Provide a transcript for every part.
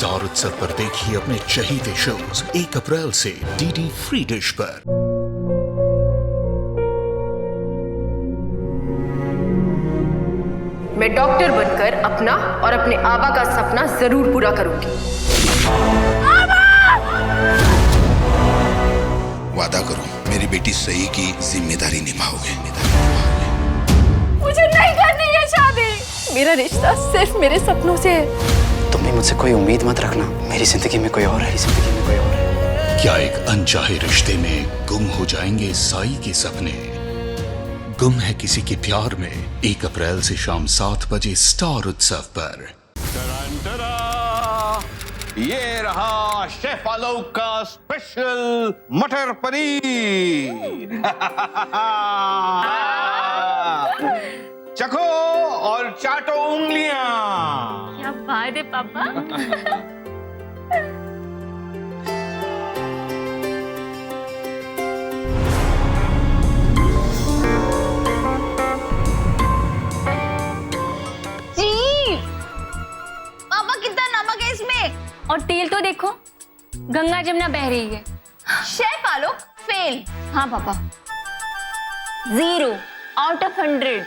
Star उत्सव पर देखिए अपने चहीते शोज 1 अप्रैल से डीडी फ्री डिश पर। मैं डॉक्टर बनकर अपना और अपने आबा का सपना जरूर पूरा करूंगी। वादा करो मेरी बेटी सही की जिम्मेदारी निभाओगे। मुझे नहीं करनी है शादी। मेरा रिश्ता सिर्फ मेरे सपनों से है। तुम भी मुझसे कोई उम्मीद मत रखना। मेरी जिंदगी में कोई और है, जिंदगी में कोई और है। क्या एक अनचाहे रिश्ते में गुम हो जाएंगे साई के सपने? गुम है किसी के प्यार में 1 अप्रैल से शाम 7 बजे स्टार उत्सव पर। ये रहा शेफ आलोक का स्पेशल मटर पनीर। चखो और चाटो उंगलियां। क्या बात है पापा। जी पापा कितना नमक है इसमें? और तेल तो देखो, गंगा जमुना बह रही है। शेफ आलोक फेल। हाँ पापा, 0 आउट ऑफ 100।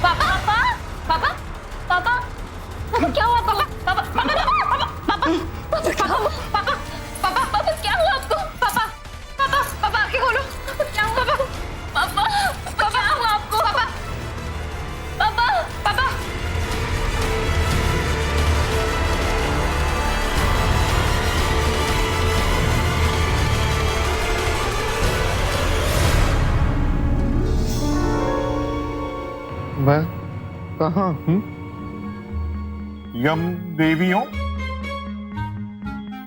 पापा पापा पापा पापा क्या हुआ? पापा पापा पापा पापा पापा पापा पापा पापा क्या हुआ आपको? पापा पापा पापा आंखें खोलो। क्या हुआ? पापा पापा पापा क्या हुआ आपको? पापा पापा पापा मैं कहाँ हूँ? यम देवियों।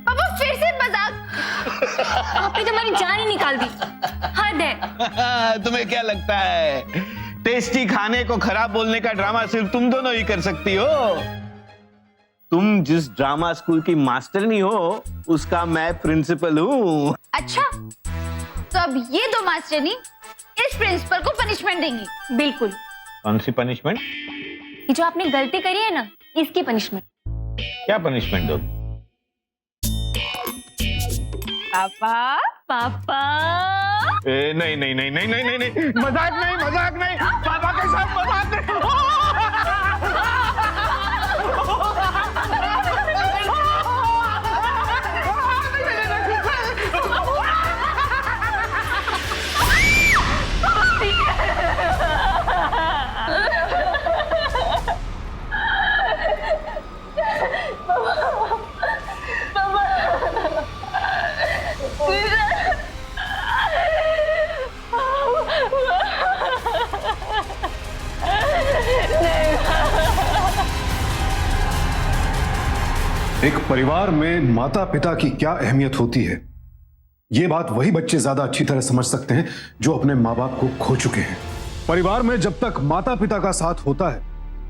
पापा फिर से मजाक। आपने तो हमारी जान ही निकाल दी। हद है। तुम्हें क्या लगता है टेस्टी खाने को खराब बोलने का ड्रामा सिर्फ तुम दोनों ही कर सकती हो? तुम जिस ड्रामा स्कूल की मास्टर नहीं हो उसका मैं प्रिंसिपल हूँ। अच्छा तो अब ये दो मास्टरनी इस प्रिंसिपल को पनिशमेंट देंगी। बिल्कुल। कौन सी पनिशमेंट? ये जो आपने गलती करी है ना, इसकी पनिशमेंट। क्या पनिशमेंट दो? पापा पापा नहीं नहीं नहीं नहीं नहीं नहीं मजाक नहीं, मजाक नहीं, पापा के साथ मजाक नहीं। एक परिवार में माता पिता की क्या अहमियत होती है, ये बात वही बच्चे ज्यादा अच्छी तरह समझ सकते हैं जो अपने माँ बाप को खो चुके हैं। परिवार में जब तक माता पिता का साथ होता है,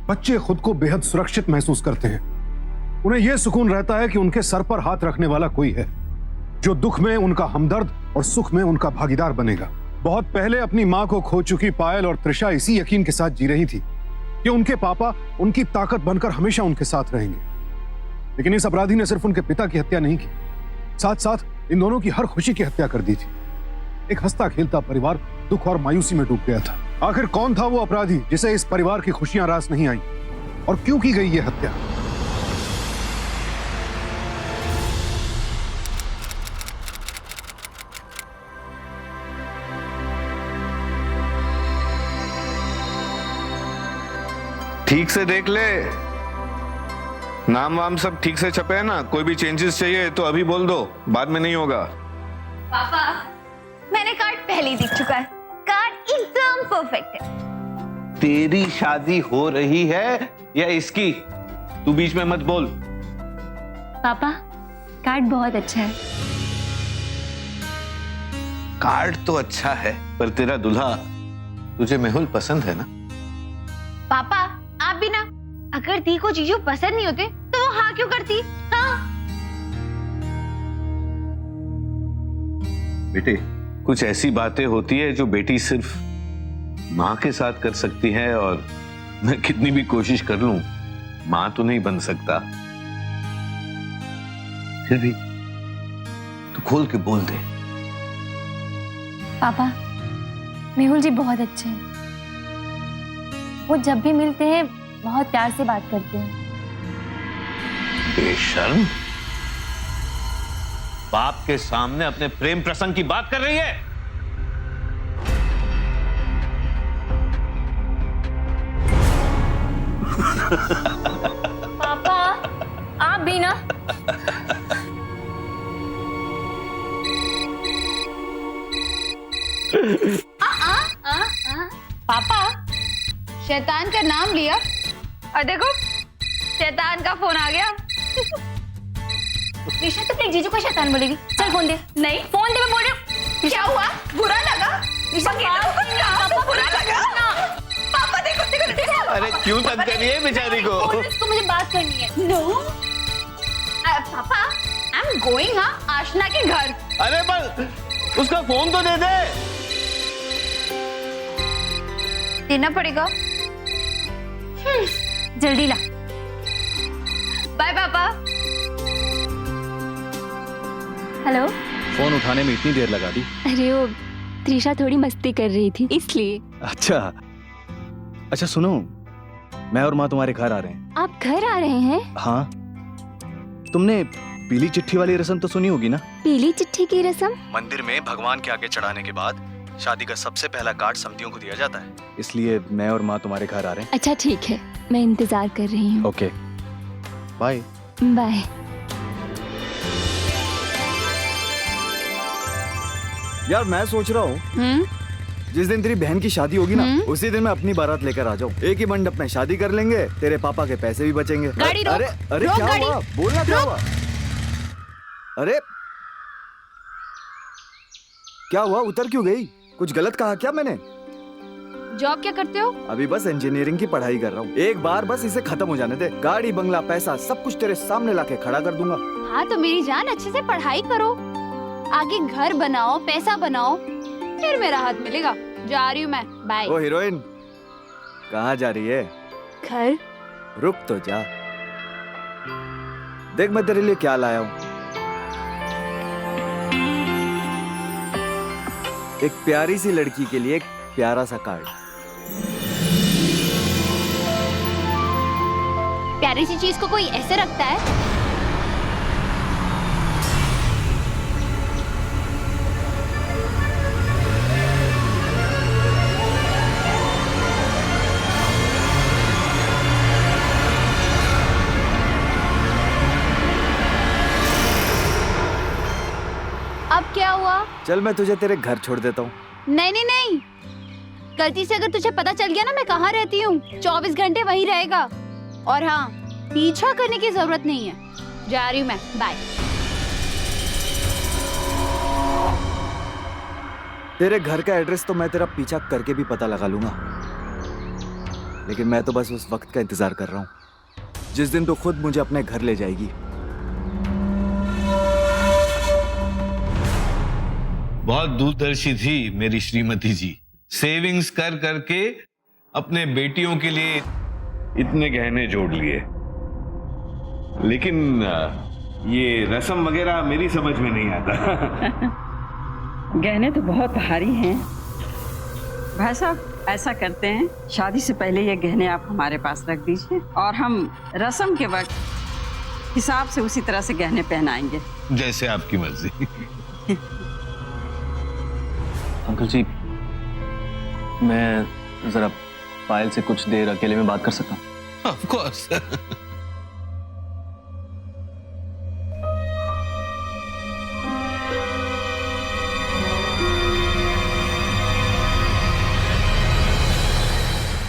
बच्चे खुद को बेहद सुरक्षित महसूस करते हैं। उन्हें यह सुकून रहता है कि उनके सर पर हाथ रखने वाला कोई है जो दुख में उनका हमदर्द और सुख में उनका भागीदार बनेगा। बहुत पहले अपनी माँ को खो चुकी पायल और त्रिशा इसी यकीन के साथ जी रही थी कि उनके पापा उनकी ताकत बनकर हमेशा उनके साथ रहेंगे। लेकिन इस अपराधी ने सिर्फ उनके पिता की हत्या नहीं की, साथ साथ इन दोनों की हर खुशी की हत्या कर दी थी। एक हंसता खेलता परिवार दुख और मायूसी में डूब गया था। आखिर कौन था वो अपराधी जिसे इस परिवार की खुशियां रास नहीं आई, और क्यों की गई ये हत्या? ठीक से देख ले, नाम वाम सब ठीक से छपे है ना? कोई भी चेंजेस चाहिए तो अभी बोल दो, बाद में नहीं होगा। पापा मैंने कार्ड पहले ही देख चुका है। कार्ड एकदम परफेक्ट है। तेरी शादी हो रही है या इसकी? तू बीच में मत बोल। पापा कार्ड बहुत अच्छा है। कार्ड तो अच्छा है पर तेरा दूल्हा, तुझे मेहुल पसंद है ना? पापा आप भी ना, अगर दी को जीजू पसंद नहीं होते तो वो हाँ क्यों करती? हाँ बेटे, कुछ ऐसी बातें होती है जो बेटी सिर्फ माँ के साथ कर सकती है, और मैं कितनी भी कोशिश कर लूं माँ तो नहीं बन सकता। फिर भी तू खोल के बोल दे। पापा, मेहुल जी बहुत अच्छे हैं। वो जब भी मिलते हैं बहुत प्यार से बात करते हैं। बेशर्म, बाप के सामने अपने प्रेम प्रसंग की बात कर रही है। पापा, आप भी ना। पापा, शैतान का नाम लिया और देखो शैतान का फोन आ गया। निशा तो अपने जीजू को शैतान बोलेगी। चल फोन दे। नहीं, फोन दे, मैं बोल रही हूँ। क्या हुआ? बुरा लगा? पापा, बुरा लगा? पापा देखो देखो देखो। अरे क्यों तंग कर रही है बेचारी को? इसको मुझे बात करनी है। नो पापा, आई एम गोइंग आशना के घर। अरे पर उसका फोन तो दे दे। देना पड़ेगा। जल्दी ला। बाय पापा। हेलो। फोन उठाने में इतनी देर लगा दी? अरे वो त्रिशा थोड़ी मस्ती कर रही थी इसलिए। अच्छा सुनो, मैं और माँ तुम्हारे घर आ रहे हैं। आप घर आ रहे हैं? हाँ। तुमने पीली चिट्ठी वाली रस्म तो सुनी होगी ना? पीली चिट्ठी की रस्म? मंदिर में भगवान के आगे चढ़ाने के बाद शादी का सबसे पहला कार्ड समधियों को दिया जाता है। इसलिए मैं और माँ तुम्हारे घर आ रहे हैं। अच्छा ठीक है, मैं इंतजार कर रही हूँ। Okay, bye. बाय। यार मैं सोच रहा हूँ जिस दिन तेरी बहन की शादी होगी ना, उसी दिन मैं अपनी बारात लेकर आ जाऊँ। एक ही मंडप में शादी कर लेंगे, तेरे पापा के पैसे भी बचेंगे। गाड़ी रोक। अरे अरे रोक क्या गाड़ी। हुआ? बोलना क्या हुआ? अरे क्या हुआ? उतर क्यों गई? कुछ गलत कहा क्या मैंने? जॉब क्या करते हो? अभी बस इंजीनियरिंग की पढ़ाई कर रहा हूँ। एक बार बस इसे खत्म हो जाने दे, गाड़ी बंगला पैसा सब कुछ तेरे सामने लाके खड़ा कर दूंगा। हाँ तो मेरी जान अच्छे से पढ़ाई करो, आगे घर बनाओ, पैसा बनाओ, फिर मेरा हाथ मिलेगा। जा रही हूँ मैं, बाय। ओ हीरोइन, कहाँ जा रही है? घर। रुक तो जा, देख मैं तेरे लिए क्या लाया हूँ। एक प्यारी सी लड़की के लिए एक प्यारा सा कार्ड। प्यारी सी चीज को कोई ऐसे रखता है? अब क्या हुआ? चल मैं तुझे तेरे घर छोड़ देता हूँ। नहीं नहीं नहीं, गलती से अगर तुझे पता चल गया ना मैं कहाँ रहती हूँ, 24 घंटे वहीं रहेगा। और हाँ, पीछा करने की जरूरत नहीं है। जा रही हूँ मैं, बाय। तेरे घर का एड्रेस तो मैं तेरा पीछा करके भी पता लगा लूंगा, लेकिन मैं तो बस उस वक्त का इंतजार कर रहा हूँ जिस दिन तो खुद मुझे अपने घर ले जाएगी। बहुत दूरदर्शी थी मेरी श्रीमती जी, सेविंग्स कर करके अपने बेटियों के लिए इतने गहने जोड़ लिए। लेकिन ये रस्म वगैरह मेरी समझ में नहीं आता। गहने तो बहुत भारी हैं। भाई साहब ऐसा करते हैं, शादी से पहले ये गहने आप हमारे पास रख दीजिए और हम रस्म के वक्त हिसाब से उसी तरह से गहने पहनाएंगे। जैसे आपकी मर्जी। अंकल जी, मैं जरा पायल से कुछ देर अकेले में बात कर सकता हूँ? Of course.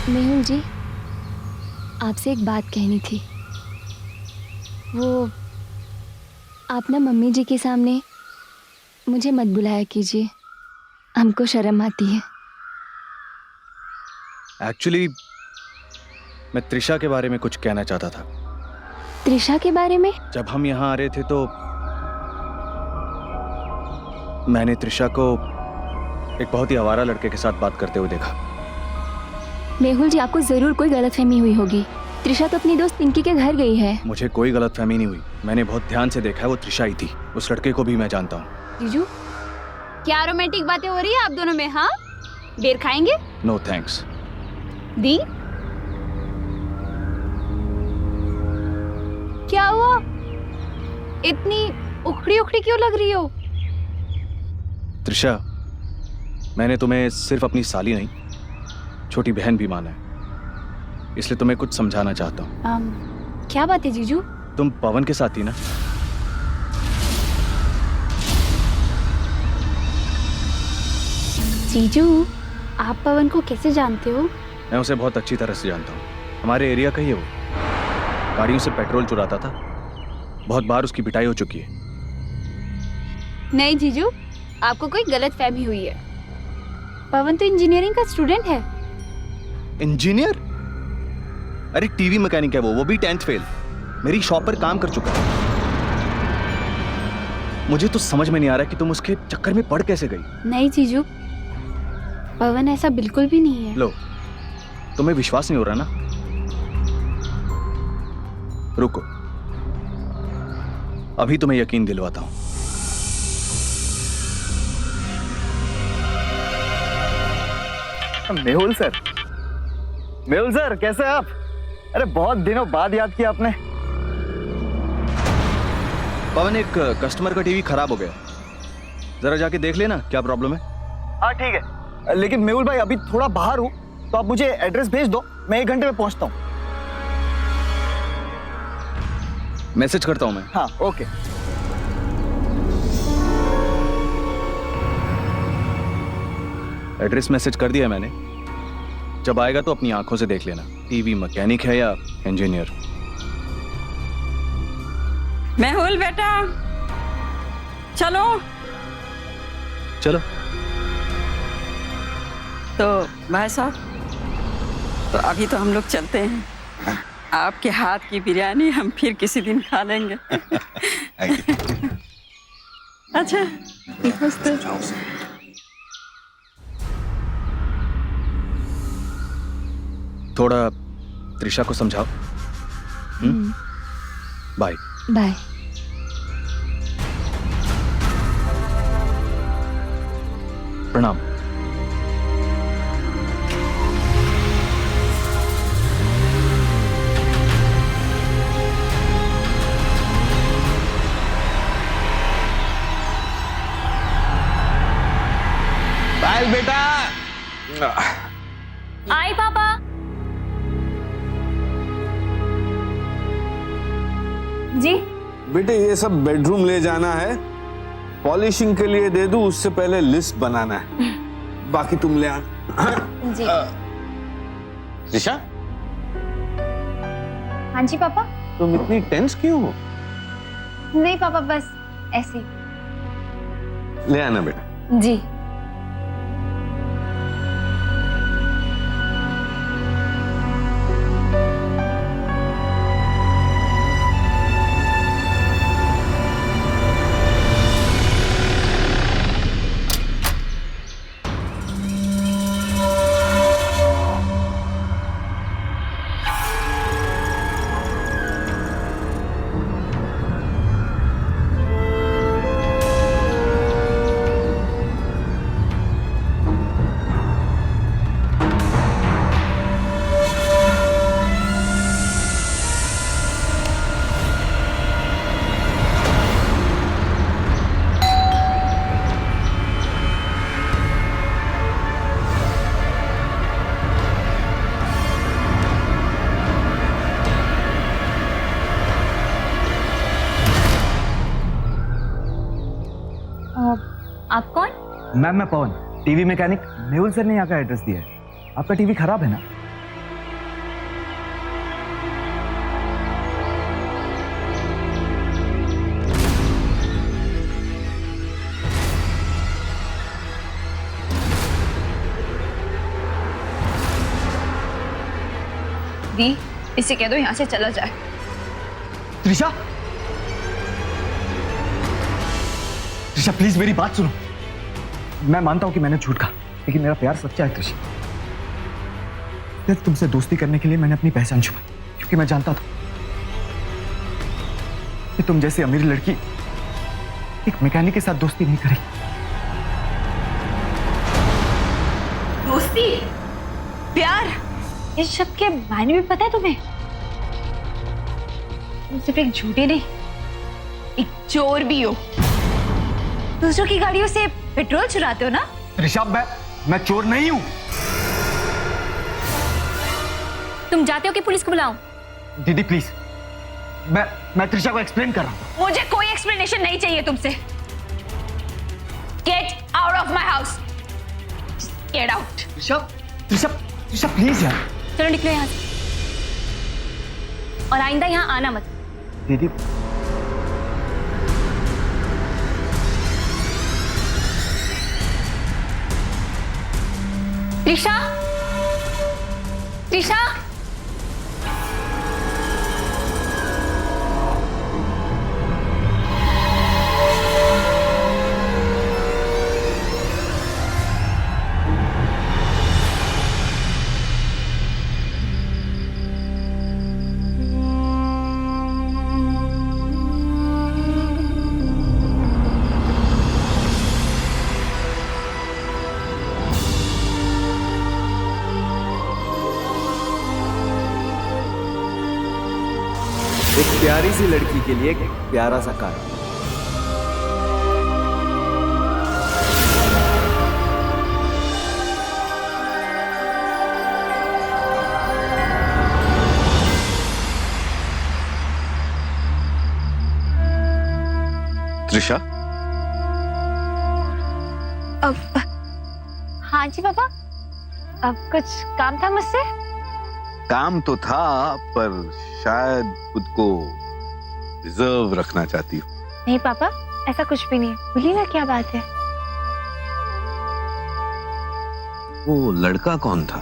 मेहुल जी, आपसे एक बात कहनी थी। वो आप ना मम्मी जी के सामने मुझे मत बुलाया कीजिए, हमको शर्म आती है। एक्चुअली मैं त्रिशा के बारे में कुछ कहना चाहता था। त्रिशा के बारे में? जब हम यहाँ आ रहे थे तो मैंने त्रिशा को एक बहुत ही आवारा लड़के के साथ बात करते हुए देखा। मेहुल जी, आपको जरूर कोई गलतफहमी हुई होगी। त्रिशा तो अपनी दोस्त पिंकी के घर गई है। मुझे कोई गलतफहमी नहीं हुई। मैंने बहुत ध्यान से देखा है, वो त्रिशा ही थी। उस लड़के को भी मैं जानता हूँ। जीजू, क्या रोमांटिक बातें हो रही है आप दोनों में? हाँ, बेर खाएंगे? No thanks. दी, क्या हुआ? इतनी उखड़ी उखड़ी क्यों लग रही हो? त्रिशा, मैंने तुम्हें सिर्फ अपनी साली नहीं, छोटी बहन भी माना है, इसलिए तुम्हें कुछ समझाना चाहता हूँ। क्या बात है जीजू? तुम पवन के साथ थी ना? जीजू, आप पवन को कैसे जानते हो? मैं उसे बहुत अच्छी तरह से जानता हूँ। हमारे एरिया का ही है वो। गाड़ियों से पेट्रोल चुराता था। बहुत बार उसकी पिटाई हो चुकी है। नहीं जीजू, आपको कोई गलत फहमी हुई है। पवन तो इंजीनियरिंग का स्टूडेंट है। इंजीनियर? अरे टीवी मैकेनिक है वो भी 10th फेल। मेरी शॉप पर काम कर चुका है। मुझे तो समझ में नहीं आ रहा कि तुम उसके चक्कर में पड़ कैसे गई। नहीं जीजू, पवन ऐसा बिल्कुल भी नहीं है। लो, तुम्हें विश्वास नहीं हो रहा ना? रुको, अभी तुम्हें यकीन दिलवाता हूं। मेहुल सर, मेहुल सर कैसे हैं आप? अरे बहुत दिनों बाद याद किया आपने। पवन, एक कस्टमर का टीवी खराब हो गया, जरा जाके देख लेना क्या प्रॉब्लम है। हाँ ठीक है, लेकिन मेहुल भाई अभी थोड़ा बाहर हूँ, तो आप मुझे एड्रेस भेज दो, मैं 1 घंटे में पहुंचता हूँ। मैसेज करता हूं मैं। हाँ ओके। एड्रेस मैसेज कर दिया मैंने। जब आएगा तो अपनी आंखों से देख लेना, टीवी मैकेनिक है या इंजीनियर। मेहुल बेटा, चलो। चलो। तो भाई साहब, तो अभी तो हम लोग चलते हैं। आपके हाथ की बिरयानी हम फिर किसी दिन खा लेंगे। अच्छा, नमस्ते। थोड़ा त्रिशा को समझाओ। बाय। बाय। प्रणाम। पायल बेटा। आई पापा। जी बेटे, ये सब बेडरूम ले जाना है, पॉलिशिंग के लिए दे दूं, उससे पहले लिस्ट बनाना है। बाकी तुम ले आना। जी। त्रिशा, हाँ जी पापा। तुम इतनी टेंस क्यों हो? नहीं पापा, बस ऐसे ही। ले आना बेटा। जी। आप कौन? मैम मैं पवन, टीवी मैकेनिक। मेहुल सर ने यहाँ का एड्रेस दिया है। आपका टीवी खराब है ना? दी, इसे कह दो यहाँ से चला जाए। त्रिशा, त्रिशा प्लीज मेरी बात सुनो। मैं मानता हूं कि मैंने झूठ कहा, लेकिन मेरा प्यार सच्चा है त्रिशा। तुमसे दोस्ती करने के लिए मैंने अपनी पहचान छुपाई, क्योंकि मैं जानता था कि तुम जैसी अमीर लड़की एक मैकेनिक के साथ दोस्ती नहीं करेगी। दोस्ती, प्यार, इस शब्द के मायने भी पता है तुम्हें? तुम सिर्फ एक झूठे नहीं, एक चोर भी हो। दूसरों की गाड़ियों से पेट्रोल चुराते हो ना? ऋषभ, मैं चोर नहीं हूं। तुम जाते हो कि पुलिस को बुलाऊं? दीदी प्लीज, मैं त्रिशा को एक्सप्लेन कर रहा हूं। मुझे कोई एक्सप्लेनेशन नहीं चाहिए तुमसे। Get out of my house. Get out. Trisha please यार। चलो निकलो यहाँ से, और आइंदा यहाँ आना मत। दीदी त्रिशा, त्रिशा, एक प्यारी सी लड़की के लिए एक प्यारा सा कार्ड। त्रिशा, अब हाँ जी पापा, अब कुछ काम था मुझसे? काम तो था, पर शायद खुद को रिजर्व रखना चाहती हो। नहीं पापा, ऐसा कुछ भी नहीं। बोलिए ना, क्या बात है? वो लड़का कौन था?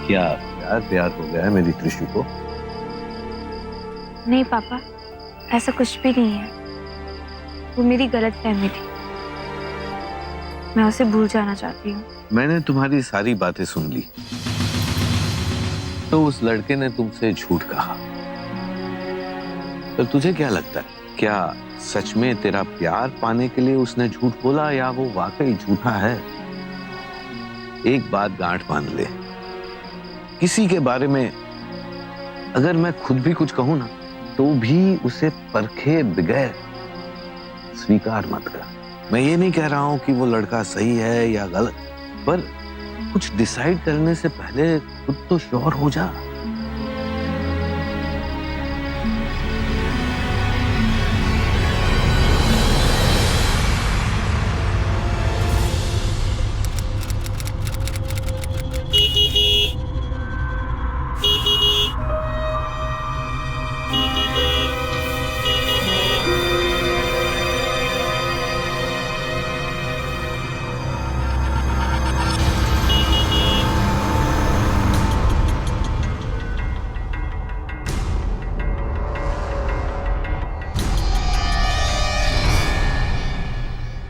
क्या प्यार हो गया है मेरी त्रिशु को? नहीं पापा, ऐसा कुछ भी नहीं है। वो मेरी गलतफहमी थी। मैं उसे भूल जाना चाहती हूँ। मैंने तुम्हारी सारी बातें सुन ली। तो उस लड़के ने तुमसे झूठ कहा, पर तुझे क्या लगता है, क्या सच में तेरा प्यार पाने के लिए उसने झूठ बोला, या वो वाकई झूठा है? एक बात गांठ बांध ले, किसी के बारे में अगर मैं खुद भी कुछ कहूं ना, तो भी उसे परखे बगैर स्वीकार मत कर। मैं ये नहीं कह रहा हूं कि वो लड़का सही है या गलत, पर कुछ डिसाइड करने से पहले खुद तो श्योर हो जा।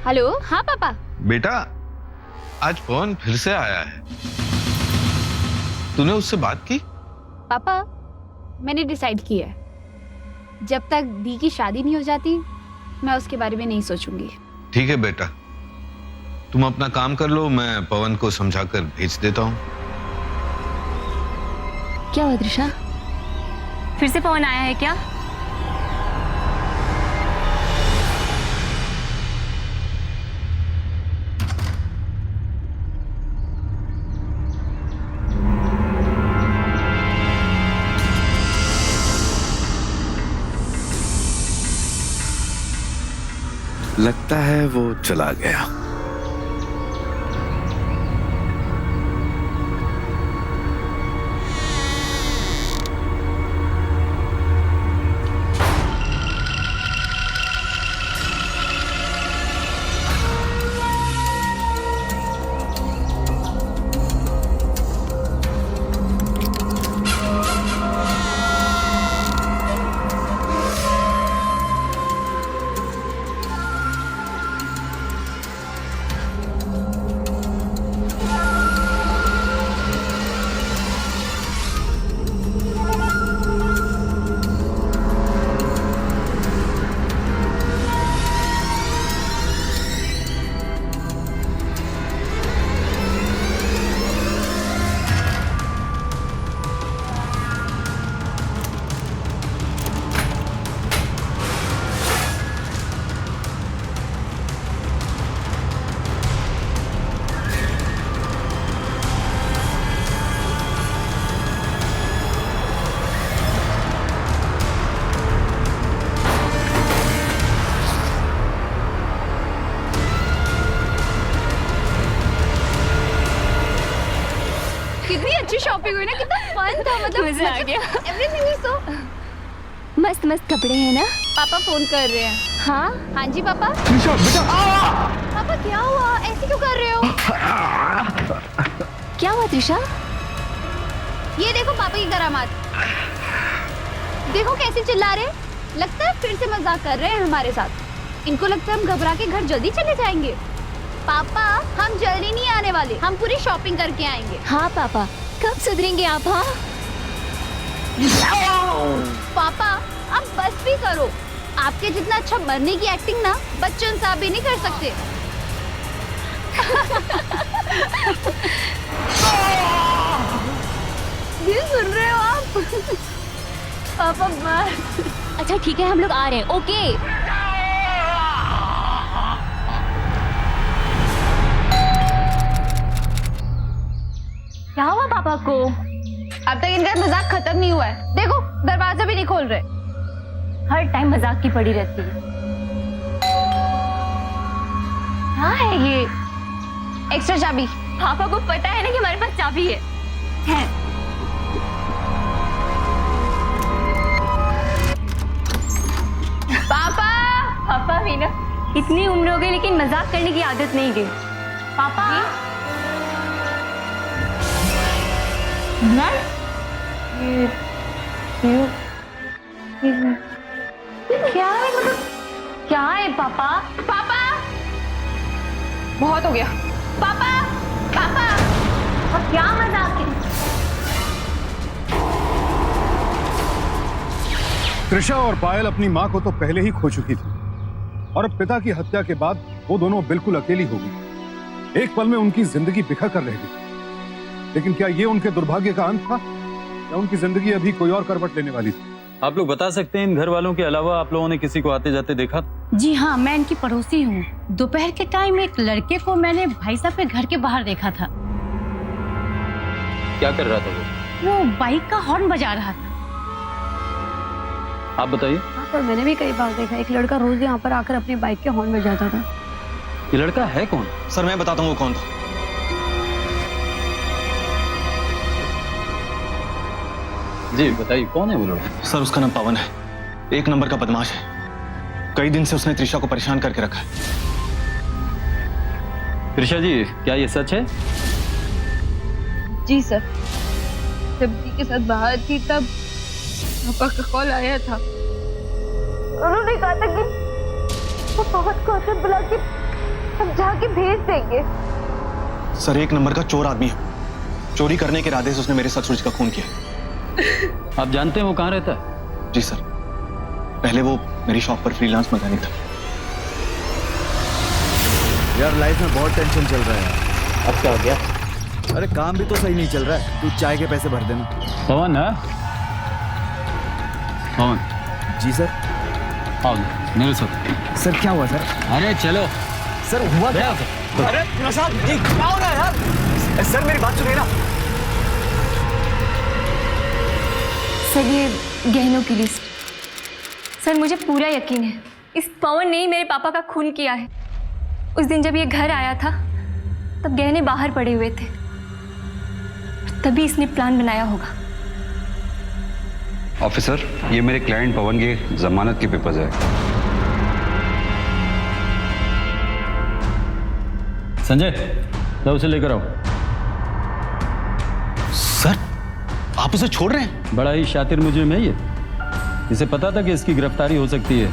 हेलो, हाँ पापा। बेटा, आज पवन फिर से आया है। तूने उससे बात की? पापा, मैंने डिसाइड किया है, जब तक दी की शादी नहीं हो जाती, मैं उसके बारे में नहीं सोचूंगी। ठीक है बेटा, तुम अपना काम कर लो, मैं पवन को समझाकर भेज देता हूँ। क्या हुआ त्रिशा, फिर से पवन आया है क्या? लगता है वो चला गया। कितनी अच्छी शॉपिंग हुई ना, कितना फन था, मतलब मजा आ गया। एवरीथिंग इज सो मस्त मस्त कपड़े हैं ना। पापा फोन कर रहे हैं। हाँ जी पापा। त्रिशा बेटा, पापा क्या हुआ, ऐसे क्यों कर रहे हो? क्या हुआ त्रिशा? ये देखो पापा की करामात, देखो कैसे चिल्ला रहे हैं। लगता है फिर से मजाक कर रहे हैं हमारे साथ। इनको लगता है हम घबरा के घर जल्दी चले जाएंगे। पापा हम जल्दी नहीं आने वाले, हम पूरी शॉपिंग करके आएंगे। हाँ पापा, कब सुधरेंगे आप? हाँ पापा अब बस भी करो, आपके जितना अच्छा मरने की एक्टिंग ना बच्चन साहब भी नहीं कर सकते। ये सुन रहे हो आप? पापा बस। अच्छा ठीक है, हम लोग आ रहे हैं। ओके क्या हुआ पापा को? अब तक इनका मजाक खत्म नहीं हुआ है। देखो दरवाजा भी नहीं खोल रहे। हर टाइम मजाक की पड़ी रहती है। क्या है ये? एक्स्ट्रा चाबी। पापा को पता है ना कि हमारे पास चाबी है। पापा पापा भी ना, इतनी उम्र हो गई लेकिन मजाक करने की आदत नहीं गई। पापा क्या है, मतलब क्या है पापा? पापा बहुत हो गया। पापा पापा और क्या मजाक है? त्रिशा और पायल अपनी माँ को तो पहले ही खो चुकी थी और अब पिता की हत्या के बाद वो दोनों बिल्कुल अकेली हो गई। एक पल में उनकी जिंदगी बिखर कर रह गई। लेकिन क्या ये उनके दुर्भाग्य का अंत था या उनकी जिंदगी अभी कोई और करवट लेने वाली थी? आप लोग बता सकते हैं इन घर वालों के अलावा आप लोगों ने किसी को आते जाते देखा? जी हाँ, मैं इनकी पड़ोसी हूँ। दोपहर के टाइम एक लड़के को मैंने भाई साहब के घर के बाहर देखा था। क्या कर रहा था वो बाइक का हॉर्न बजा रहा था। आप बताइए। हाँ पर मैंने भी कई बार देखा, एक लड़का रोज यहाँ पर आकर अपनी बाइक के हॉर्न बजाता था। ये लड़का है कौन? सर मैं बताता हूँ वो कौन था। जी बताइए, कौन है वो लड़का? सर उसका नाम पवन है, एक नंबर का बदमाश है। कई दिन से उसने त्रिशा को परेशान करके रखा है। त्रिशा जी, क्या ये सच है? जी सर, जब जी के साथ बाहर थी तब पापा का कॉल आया था। उन्होंने कहा था कि वो पवन को उसे बुला के हम जाके भेज देंगे। सर एक नंबर का चोर आदमी है। चोरी करने के इरादे से उसने मेरे ससुर जी का खून किया। आप जानते हैं वो कहाँ रहता है? जी सर, पहले वो मेरी शॉप पर फ्रीलांस मैकेनिक था। यार लाइफ में बहुत टेंशन चल रहा है। अब क्या हो गया? अरे काम भी तो सही नहीं चल रहा है। तू चाय के पैसे भर देना। पवन है? पवन जी सर। आओ मेरे साथ। सर क्या हुआ सर? अरे चलो सर हुआ क्या? अरे प्रसाद जी क्या हो रहा है यार? सर मेरी बात सुनिए ना। सर ये गहनों की लिस्ट। सर मुझे पूरा यकीन है इस पवन ने ही मेरे पापा का खून किया है। उस दिन जब ये घर आया था तब गहने बाहर पड़े हुए थे, तभी इसने प्लान बनाया होगा। ऑफिसर, ये मेरे क्लाइंट पवन के जमानत के पेपर्स है। संजय, जाओ उसे लेकर आओ। सर आप उसे छोड़ रहे हैं? बड़ा ही शातिर मुजरिम है ये। इसे पता था कि इसकी गिरफ्तारी हो सकती है,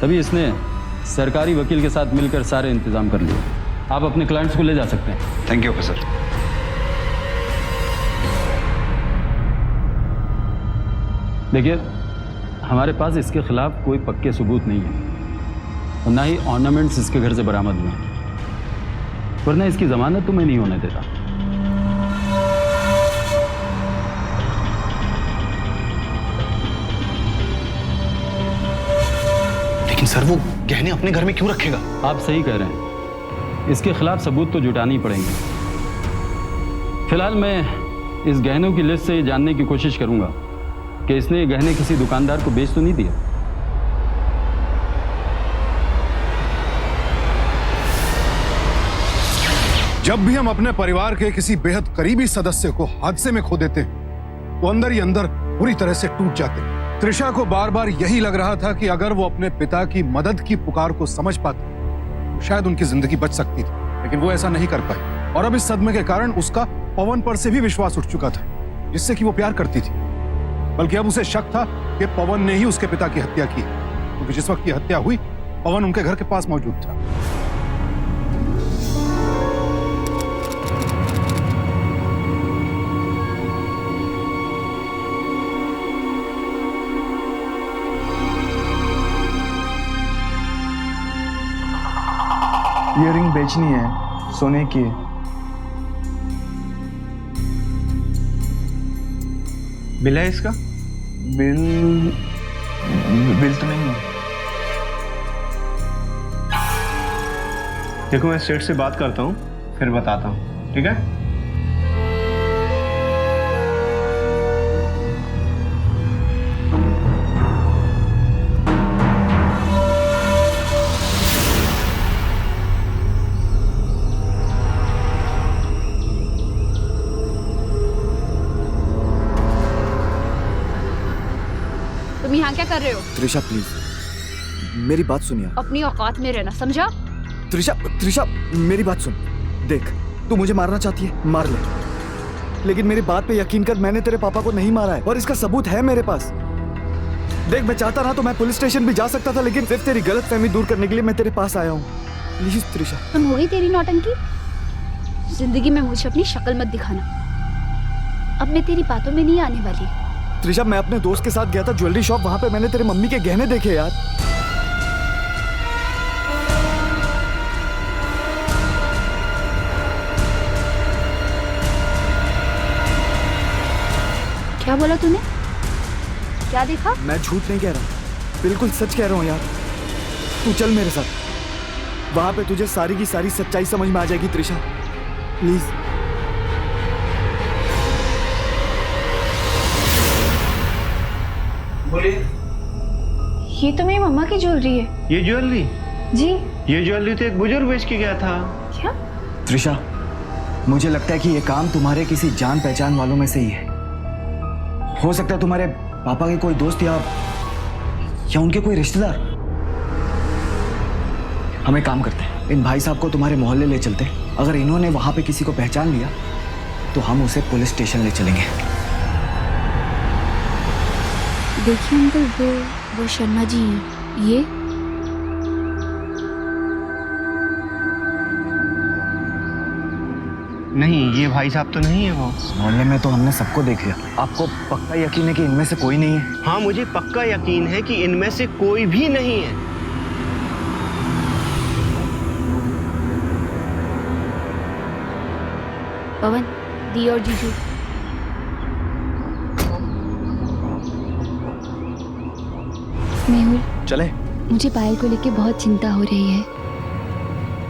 तभी इसने सरकारी वकील के साथ मिलकर सारे इंतजाम कर लिए। आप अपने क्लाइंट्स को ले जा सकते हैं। Thank you officer. देखिए, हमारे पास इसके खिलाफ कोई पक्के सबूत नहीं है और ना ही ऑर्नामेंट्स इसके घर से बरामद हुए हैं, वरना इसकी जमानत तो मैं नहीं होने देता। लेकिन सर वो गहने अपने घर में क्यों रखेगा? आप सही कह रहे हैं, इसके खिलाफ सबूत तो जुटाने ही पड़ेंगे। फिलहाल मैं इस गहनों की लिस्ट से ये जानने की कोशिश करूंगा कि इसने ये गहने किसी दुकानदार को बेच तो नहीं दिया। जब भी हम अपने परिवार के किसी बेहद करीबी सदस्य को हादसे में खो देते हैं तो अंदर ही अंदर पूरी तरह से टूट जाते हैं। त्रिशा को बार बार यही लग रहा था कि अगर वो अपने पिता की मदद की पुकार को समझ पाती तो शायद उनकी जिंदगी बच सकती थी, लेकिन वो ऐसा नहीं कर पाई। और अब इस सदमे के कारण उसका पवन पर से भी विश्वास उठ चुका था, जिससे कि वो प्यार करती थी। बल्कि अब उसे शक था कि पवन ने ही उसके पिता की हत्या की, क्योंकि जिस वक्त की हत्या हुई पवन उनके घर के पास मौजूद था। ये रिंग बेचनी है, सोने की है। बिल है इसका? बिल तो नहीं है। देखो मैं सेठ से बात करता हूँ, फिर बताता हूँ, ठीक है? तुम यहाँ क्या कर रहे हो? त्रिशा प्लीज मेरी बात सुनिए। अपनी औकात में रहना, समझा? त्रिशा मेरी बात सुन। देख, तू मुझे मारना चाहती है, मार ले, लेकिन मेरी बात पे यकीन कर, मैंने तेरे पापा को नहीं मारा है और इसका सबूत है मेरे पास। देख, मैं चाहता ना तो मैं पुलिस स्टेशन भी जा सकता था, लेकिन सिर्फ तेरी गलतफहमी दूर करने के लिए मैं तेरे पास आया हूँ। प्लीज त्रिशा। तुम हो गई तेरी नौटंकी? जिंदगी में मुझे अपनी शक्ल मत दिखाना। अब मैं तेरी बातों में नहीं आने वाली। त्रिशा, मैं अपने दोस्त के साथ गया था ज्वेलरी शॉप, वहां पे मैंने तेरे मम्मी के गहने देखे यार। क्या बोला तूने? क्या देखा? मैं झूठ नहीं कह रहा, बिल्कुल सच कह रहा हूँ यार। तू चल मेरे साथ, वहां पे तुझे सारी की सारी सच्चाई समझ में आ जाएगी त्रिशा, प्लीज। बोलिए। ये तो मेरी मम्मा की ज्वेलरी है। ये ज्वेलरी? जी। ये ज्वेलरी तो एक बुजुर्ग बेच के गया था। क्या? त्रिशा, मुझे लगता है कि ये काम तुम्हारे किसी जान पहचान वालों में से ही है। हो सकता है तुम्हारे पापा के कोई दोस्त या उनके कोई रिश्तेदार। हम एक काम करते हैं, इन भाई साहब को तुम्हारे मोहल्ले ले चलते हैं। अगर इन्होंने वहां पे किसी को पहचान लिया तो हम उसे पुलिस स्टेशन ले चलेंगे। देखिए अंकल, वो शर्मा जी हैं। ये नहीं, ये भाई साहब तो नहीं है वो। मोहल्ले में तो हमने सबको देख लिया। आपको पक्का यकीन है कि इनमें से कोई नहीं है? हाँ, मुझे पक्का यकीन है कि इनमें से कोई भी नहीं है। पवन, दी और जीजू। मेहुल, चले? मुझे पायल को लेके बहुत चिंता हो रही है।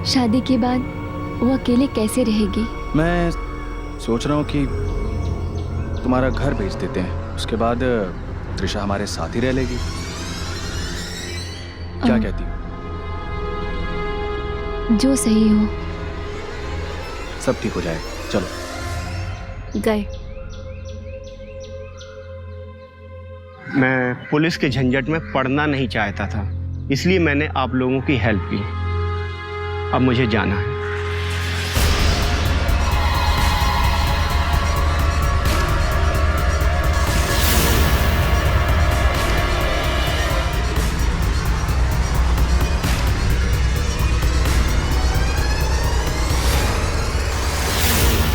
शादी के बाद वो अकेले कैसे रहेगी? मैं सोच रहा हूँ कि तुम्हारा घर बेच देते हैं, उसके बाद त्रिशा हमारे साथ ही रह लेगी। क्या कहती हो? जो सही हो। सब ठीक हो जाए, चलो। गए। मैं पुलिस के झंझट में पड़ना नहीं चाहता था, इसलिए मैंने आप लोगों की हेल्प की। अब मुझे जाना है।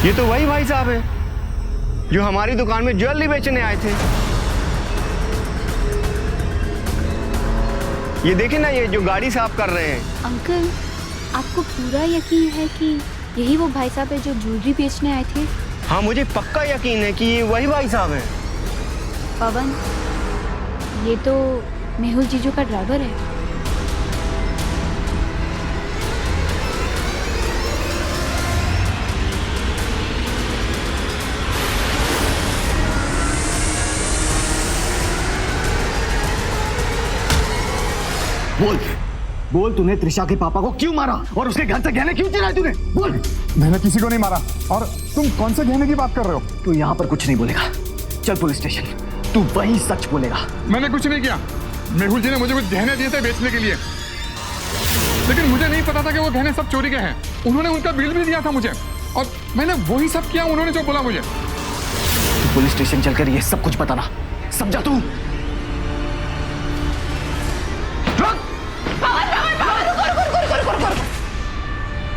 ये तो वही भाई साहब है जो हमारी दुकान में ज्वेलरी बेचने आए थे। ये देखे ना, ये जो गाड़ी साफ कर रहे हैं। अंकल, आपको पूरा यकीन है कि यही वो भाई साहब है जो ज्वेलरी बेचने आए थे? हाँ, मुझे पक्का यकीन है कि ये वही भाई साहब हैं। पवन, ये तो मेहुल जीजू का ड्राइवर है। बोल, बोल, तूने त्रिशा के पापा को क्यों मारा और उसके घर से गहने क्यों चुराए तूने? बोल। मैंने किसी को नहीं मारा। और तुम कौन से गहने की बात कर रहे हो? तू यहाँ पर कुछ नहीं बोलेगा। चल पुलिस स्टेशन, तू वही सच बोलेगा। मैंने कुछ नहीं किया। मेहुल जी ने मुझे कुछ गहने दिए थे बेचने के लिए, लेकिन मुझे नहीं पता था कि वो गहने सब चोरी के हैं। उन्होंने उनका बिल भी दिया था मुझे, और मैंने वही सब किया उन्होंने जो बोला मुझे। तू पुलिस स्टेशन चलकर ये सब कुछ बताना, समझा तू?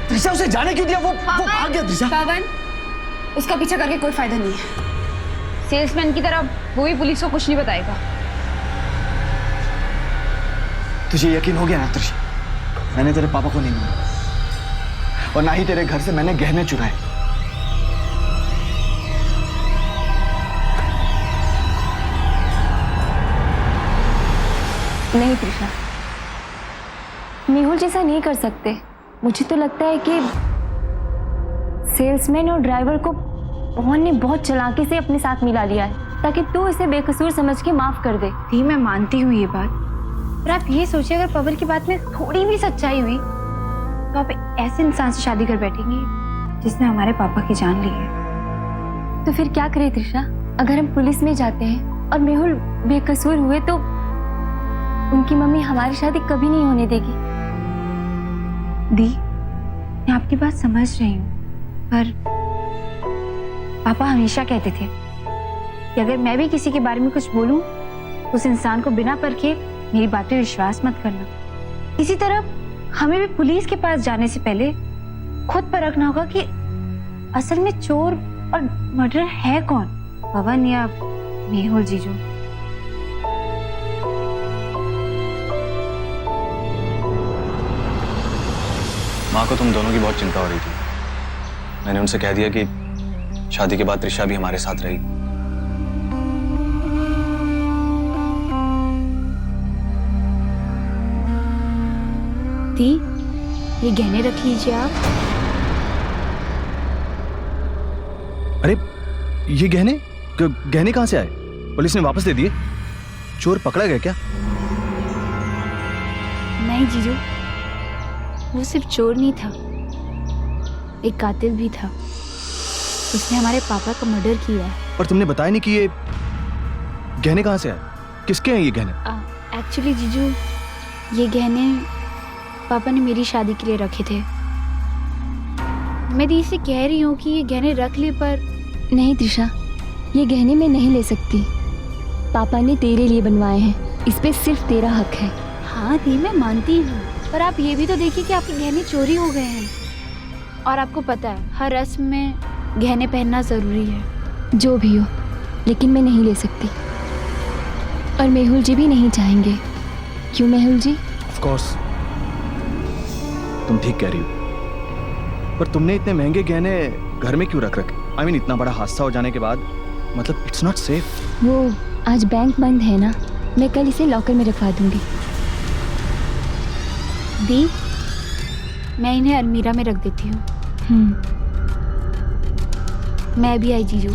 त्रिशा, उसे जाने क्यों दिया? वो भाग गया। त्रिशा, पवन, उसका पीछा करके कोई फायदा नहीं है। सेल्समैन की तरह वो भी पुलिस को कुछ नहीं बताएगा। तुझे यकीन हो गया ना त्रिशा, मैंने तेरे पापा को नहीं मारा और ना ही तेरे घर से मैंने गहने चुराए। नहीं त्रिशा, मेहुल जैसा नहीं कर सकते। मुझे तो लगता है कि सेल्समैन और ड्राइवर को पवन ने बहुत चालाकी से अपने साथ मिला लिया है ताकि तू इसे बेकसूर समझ के माफ कर दे। दी, मैं मानती हूँ ये बात, पर आप ये सोचिए अगर पवन की बात में थोड़ी भी सच्चाई हुई तो आप ऐसे इंसान से शादी कर बैठेंगी जिसने हमारे पापा की जान ली है। तो फिर क्या करें त्रिशा? अगर हम पुलिस में जाते हैं और मेहुल बेकसूर हुए तो उनकी मम्मी हमारी शादी कभी नहीं होने देगी। दी, मैं आपकी बात समझ रही हूँ, पर पापा हमेशा कहते थे कि अगर मैं भी किसी के बारे में कुछ बोलूं तो उस इंसान को बिना परखे मेरी बात पे विश्वास मत करना। इसी तरह हमें भी पुलिस के पास जाने से पहले खुद परखना होगा कि असल में चोर और मर्डर है कौन, पवन या मेहुल जीजू। माँ को तुम दोनों की बहुत चिंता हो रही थी। मैंने उनसे कह दिया कि शादी के बाद त्रिशा भी हमारे साथ रही। दी, ये गहने रख लीजिए आप। अरे ये गहने गहने कहाँ से आए? पुलिस ने वापस दे दिए? चोर पकड़ा गया क्या? नहीं जीजू, वो सिर्फ चोर नहीं था, एक कातिल भी था। उसने हमारे पापा का मर्डर किया है। पर तुमने बताया नहीं कि ये गहने कहाँ से आए? किसके हैं ये गहने? एक्चुअली जीजू, ये गहने पापा ने मेरी शादी के लिए रखे थे। मैं दी से कह रही हूँ कि ये गहने रख ले, पर नहीं त्रिशा, ये गहने मैं नहीं ले सकती। पापा ने तेरे लिए बनवाए हैं, इस पे सिर्फ तेरा हक है। हाँ दी, मैं मानती हूँ, पर आप ये भी तो देखिए कि आपके गहने चोरी हो गए हैं। और आपको पता है हर रस्म में गहने पहनना जरूरी है। जो भी हो, लेकिन मैं नहीं ले सकती। और मेहुल जी भी नहीं चाहेंगे। क्यों मेहुल जी? ऑफ कोर्स, तुम ठीक कह रही हो, पर तुमने इतने महंगे गहने घर में क्यों रख रखे? I mean, इतना बड़ा हादसा हो जाने के बाद, मतलब इट्स नॉट सेफ। वो आज बैंक बंद है ना, मैं कल इसे लॉकर में रखवा दूंगी। दी, मैं इन्हें अलमीरा में रख देती हूँ। मैं भी आई जीजू।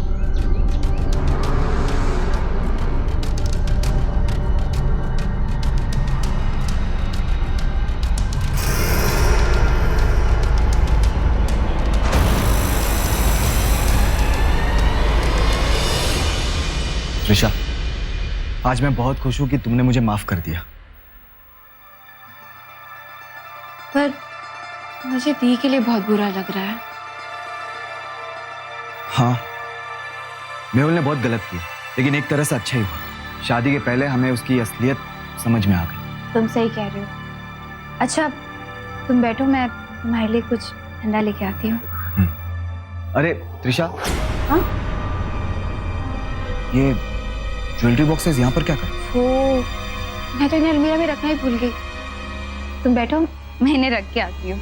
त्रिशा, आज मैं बहुत खुश हूं कि तुमने मुझे माफ कर दिया। पर मुझे दी के लिए बहुत बुरा लग रहा है। हाँ, मेहुल ने बहुत गलत किया, लेकिन एक तरह से अच्छा ही हुआ। शादी के पहले हमें उसकी असलियत समझ में आ गई। तुम सही कह रहे हो। अच्छा, तुम बैठो, मैं तुम्हारे लिए कुछ ठंडा लेके आती हूँ। अरे त्रिशा, हाँ? ये ज्वेलरी बॉक्सेस यहाँ पर क्या कर? वो मैं तो इन्हें अलमीरा में रखना ही भूल गई। तुम बैठो, मैं इन्हें रख के आती हूँ।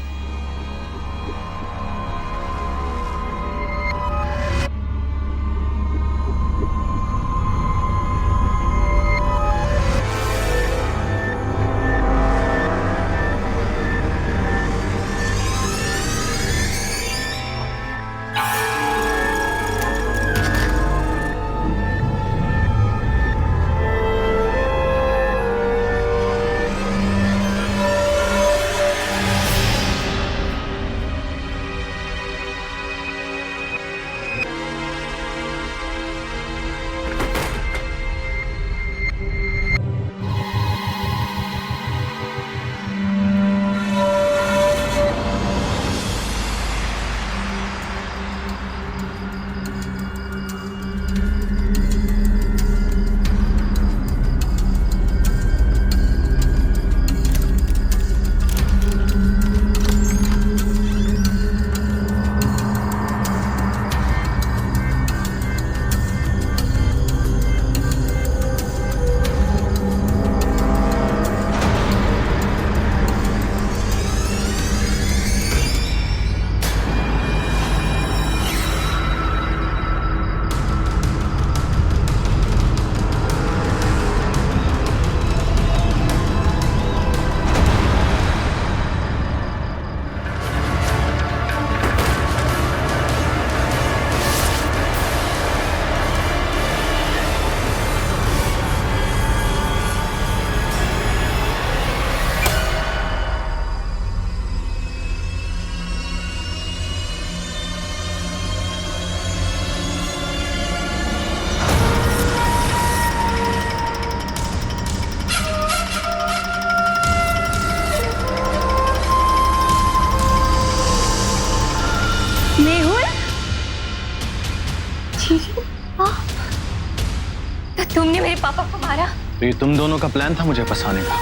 तुमने मेरे पापा को मारा? तो ये तुम दोनों का प्लान था मुझे फंसाने का।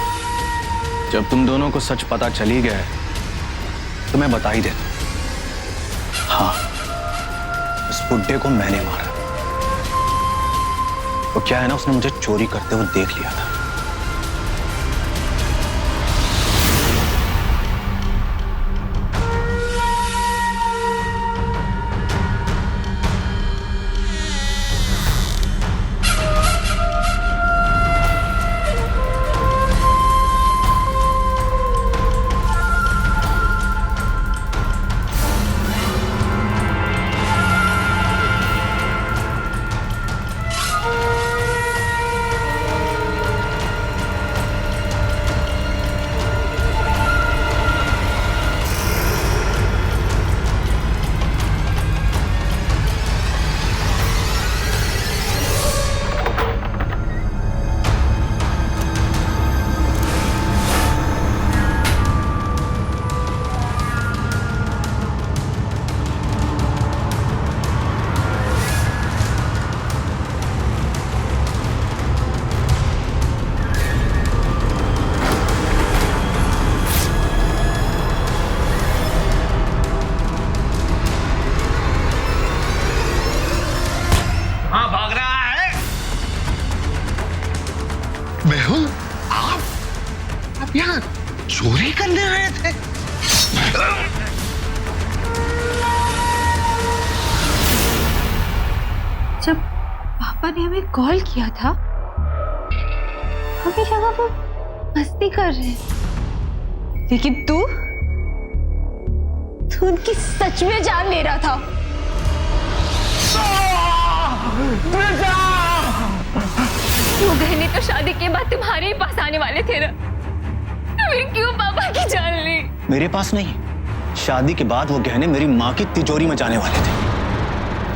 जब तुम दोनों को सच पता चल ही गया है तो मैं बता ही देता। हाँ, उस बुड्ढे को मैंने मारा। वो क्या है ना, उसने मुझे चोरी करते हुए देख लिया था। मेहुल, आप यहाँ चोरी करने आए थे? जब पापा ने हमें कॉल किया था हमें लगा वो मस्ती कर रहे हैं, लेकिन तू उनकी सच में जान ले रहा था। वो गहने तो शादी के बाद तुम्हारे ही पास आने वाले थे ना, फिर क्यों पापा की जान ली? मेरे पास नहीं, शादी के बाद वो गहने मेरी माँ की तिजोरी में जाने वाले थे।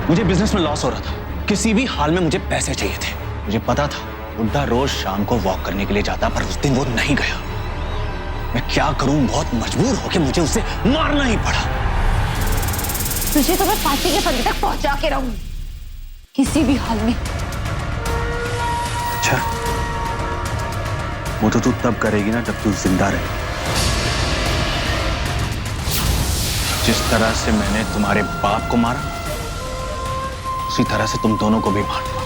मुझे बिजनेस में लॉस हो रहा था, किसी भी हाल में मुझे पैसे चाहिए थे। मुझे पता था बुड्ढा रोज शाम को वॉक करने के लिए जाता, पर उस दिन वो नहीं गया। मैं क्या करूं, बहुत मजबूर होकर मुझे उसे मारना ही पड़ा। तुझे तो मैं फांसी के फंदे तक पहुंचा के रहूं, किसी भी हाल में। अच्छा, वो तो तू तब करेगी ना जब तू जिंदा रहे। जिस तरह से मैंने तुम्हारे बाप को मारा, उसी तरह से तुम दोनों को भी मारूंगा।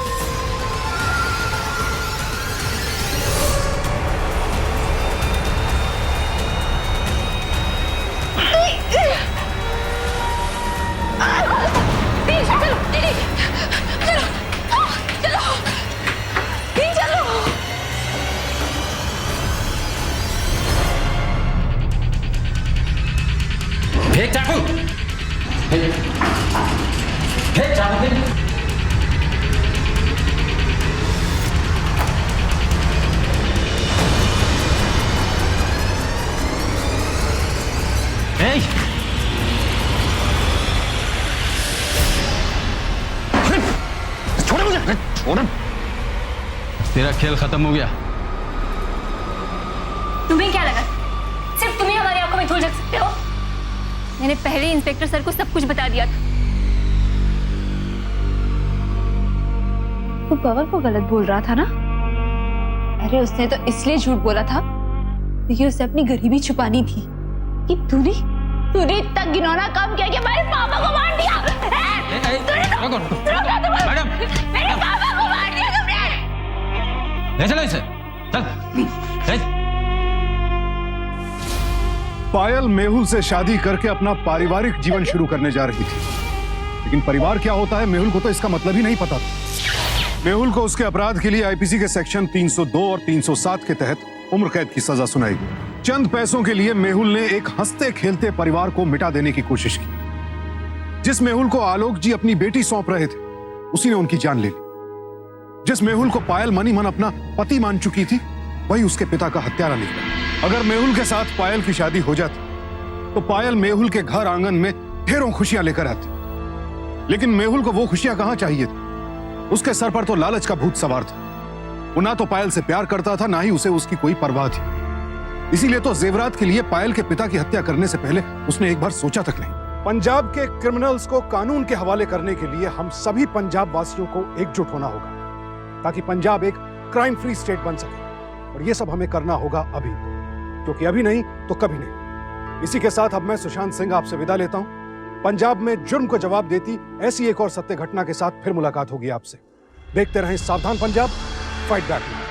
फेंक चाकू, फेंक चाकू, छोड़ मुझे, छोड़। तेरा खेल खत्म हो गया। तुम्हें क्या लगा सिर्फ तुम्हें हमारी आंखों में धूल झोंक सकते हो? मैंने पहले इंस्पेक्टर सर को सब कुछ बता दिया था। तू पवन को गलत बोल रहा था ना? अरे उसने तो इसलिए झूठ बोला था क्योंकि उसे अपनी गरीबी छुपानी थी। कि तूने इतना घिनौना काम किया कि हमारे पापा को मार दिया। मैडम, मेरे पापा को मार दिया तुमने। ले चलो इसे, चल। पायल मेहुल से शादी करके अपना पारिवारिक जीवन शुरू करने जा रही थी, लेकिन परिवार क्या होता है मेहुल को तो इसका मतलब ही नहीं पता था। मेहुल को उसके अपराध के लिए आईपीसी के सेक्शन 302 और 307 के तहत उम्र कैद की सजा सुनाई गई। चंद पैसों के लिए मेहुल ने एक हंसते खेलते परिवार को मिटा देने की कोशिश की। जिस मेहुल को आलोक जी अपनी बेटी सौंप रहे थे, उसी ने उनकी जान ले ली। जिस मेहुल को पायल मनी मन अपना पति मान चुकी थी, वही उसके पिता का हत्यारा निकला। अगर मेहुल के साथ पायल की शादी हो जाती तो पायल मेहुल के घर आंगन में ढेरों खुशियां लेकर आती, लेकिन मेहुल को वो खुशियां कहां चाहिए थी। उसके सर पर तो लालच का भूत सवार था। वो ना तो पायल से प्यार करता था, ना ही उसे उसकी कोई परवाह थी। इसीलिए तो जेवरात के लिए पायल के पिता की हत्या करने से पहले उसने एक बार सोचा तक नहीं। पंजाब के क्रिमिनल्स को कानून के हवाले करने के लिए हम सभी पंजाब वासियों को एकजुट होना होगा। ताकि पंजाब एक क्राइम फ्री स्टेट बन सके। और ये सब हमें करना होगा अभी, क्योंकि अभी नहीं तो कभी नहीं। इसी के साथ अब मैं सुशांत सिंह आपसे विदा लेता हूं। पंजाब में जुर्म को जवाब देती ऐसी एक और सत्य घटना के साथ फिर मुलाकात होगी आपसे। देखते रहें सावधान पंजाब, फाइट बैक।